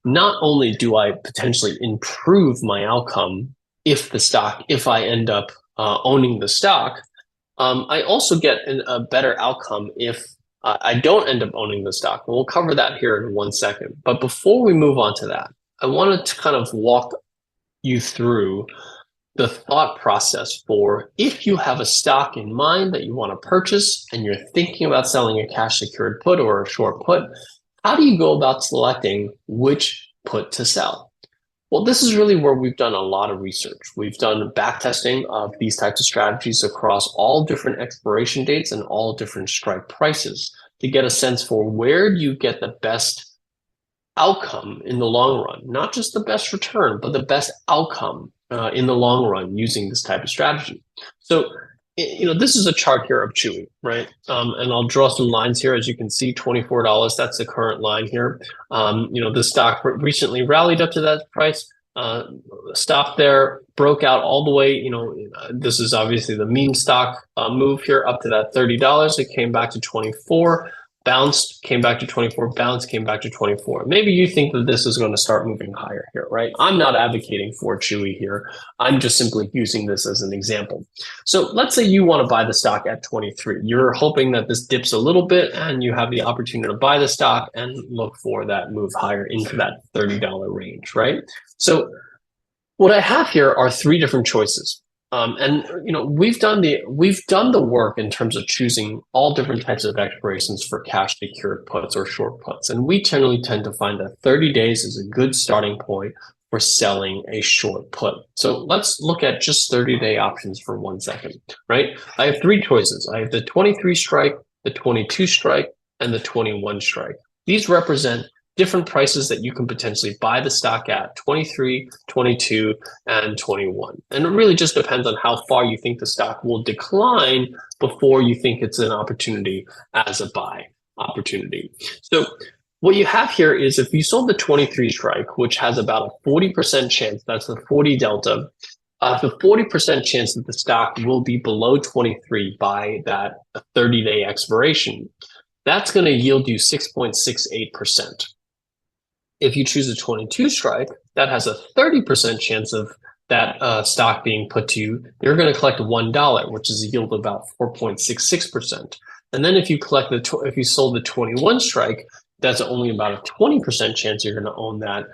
not only do I potentially improve my outcome if I end up owning the stock, I also get a better outcome if I don't end up owning the stock. And we'll cover that here in 1 second. But before we move on to that, I wanted to kind of walk you through the thought process for if you have a stock in mind that you want to purchase and you're thinking about selling a cash secured put or a short put, how do you go about selecting which put to sell? Well, this is really where we've done a lot of research. We've done back testing of these types of strategies across all different expiration dates and all different strike prices to get a sense for where do you get the best outcome in the long run, not just the best return, but the best outcome in the long run using this type of strategy. So, this is a chart here of Chewy, right? And I'll draw some lines here. As you can see, $24, that's the current line here. The stock recently rallied up to that price, stopped there, broke out all the way. This is obviously the meme stock move here up to that $30. It came back to 24. Bounced, came back to 24, bounced, came back to 24. Maybe you think that this is going to start moving higher here, right? I'm not advocating for Chewy here. I'm just simply using this as an example. So let's say you want to buy the stock at 23. You're hoping that this dips a little bit and you have the opportunity to buy the stock and look for that move higher into that $30 range, right? So what I have here are three different choices. We've done the work in terms of choosing all different types of expirations for cash secured puts or short puts. And we generally tend to find that 30 days is a good starting point for selling a short put. So let's look at just 30-day options for 1 second, right? I have three choices. I have the 23 strike, the 22 strike, and the 21 strike. These represent different prices that you can potentially buy the stock at: 23, 22, and 21. And it really just depends on how far you think the stock will decline before you think it's an opportunity as a buy opportunity. So what you have here is if you sold the 23 strike, which has about a 40% chance, that's the 40 delta, the 40% chance that the stock will be below 23 by that 30-day expiration, that's going to yield you 6.68%. If you choose a 22 strike, that has a 30% chance of that stock being put to you. You're going to collect $1, which is a yield of about 4.66%. And then if you sold the 21 strike, that's only about a 20% chance you're going to own that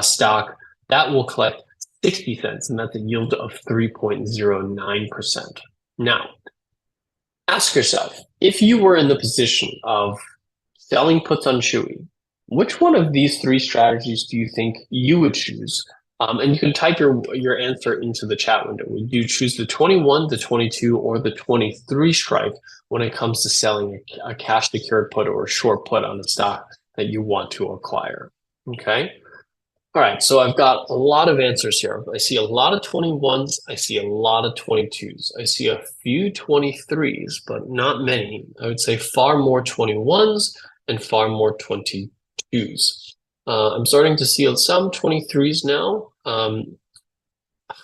stock. That will collect 60 cents, and that's a yield of 3.09%. Now, ask yourself, if you were in the position of selling puts on Chewy, which one of these three strategies do you think you would choose? And you can type your answer into the chat window. Would you choose the 21, the 22, or the 23 strike when it comes to selling a cash secured put or a short put on a stock that you want to acquire? Okay. All right. So I've got a lot of answers here. I see a lot of 21s. I see a lot of 22s. I see a few 23s, but not many. I would say far more 21s and far more 22s. I'm starting to see some 23s now.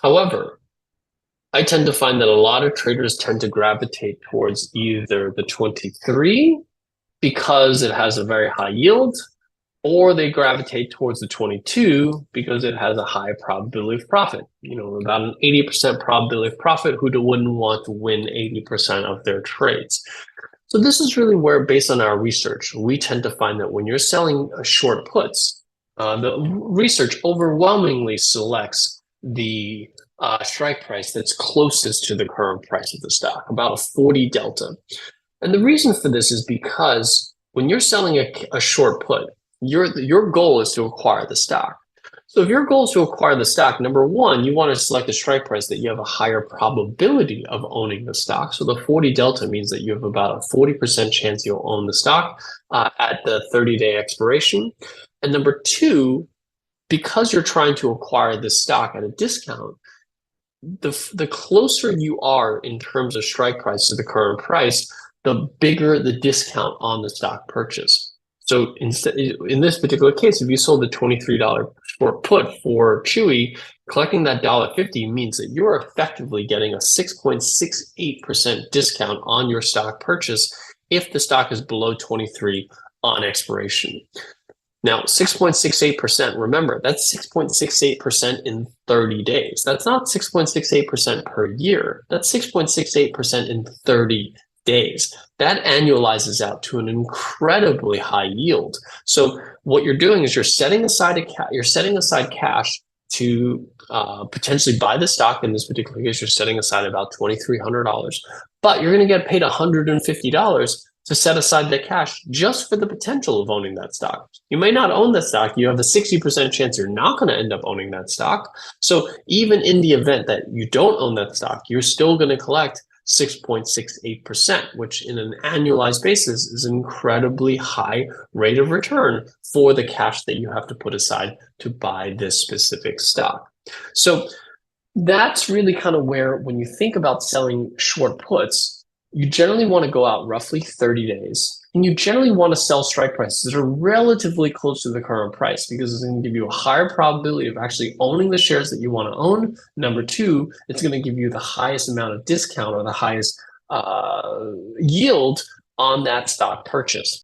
However, I tend to find that a lot of traders tend to gravitate towards either the 23 because it has a very high yield, or they gravitate towards the 22 because it has a high probability of profit. About an 80% probability of profit. Who wouldn't want to win 80% of their trades? So this is really where, based on our research, we tend to find that when you're selling short puts, the research overwhelmingly selects the strike price that's closest to the current price of the stock, about a 40 delta. And the reason for this is because when you're selling a short put, your goal is to acquire the stock. So if your goal is to acquire the stock, number one, you want to select a strike price that you have a higher probability of owning the stock. So the 40 delta means that you have about a 40% chance you'll own the stock at the 30-day expiration. And number two, because you're trying to acquire this stock at a discount, the closer you are in terms of strike price to the current price, the bigger the discount on the stock purchase. So in this particular case, if you sold the $23 short put for Chewy, collecting that $1.50 means that you're effectively getting a 6.68% discount on your stock purchase if the stock is below 23 on expiration. Now, 6.68%, remember, that's 6.68% in 30 days. That's not 6.68% per year. That's 6.68% in 30 days. That annualizes out to an incredibly high yield. So what you're doing is you're setting aside cash to potentially buy the stock. In this particular case, you're setting aside about $2,300, but you're going to get paid $150 to set aside the cash just for the potential of owning that stock. You may not own the stock. You have a 60% chance you're not going to end up owning that stock. So even in the event that you don't own that stock, you're still going to collect 6.68%, which in an annualized basis is an incredibly high rate of return for the cash that you have to put aside to buy this specific stock. So that's really kind of where, when you think about selling short puts, you generally want to go out roughly 30 days, and you generally want to sell strike prices that are relatively close to the current price, because it's going to give you a higher probability of actually owning the shares that you want to own. Number two, it's going to give you the highest amount of discount or the highest yield on that stock purchase.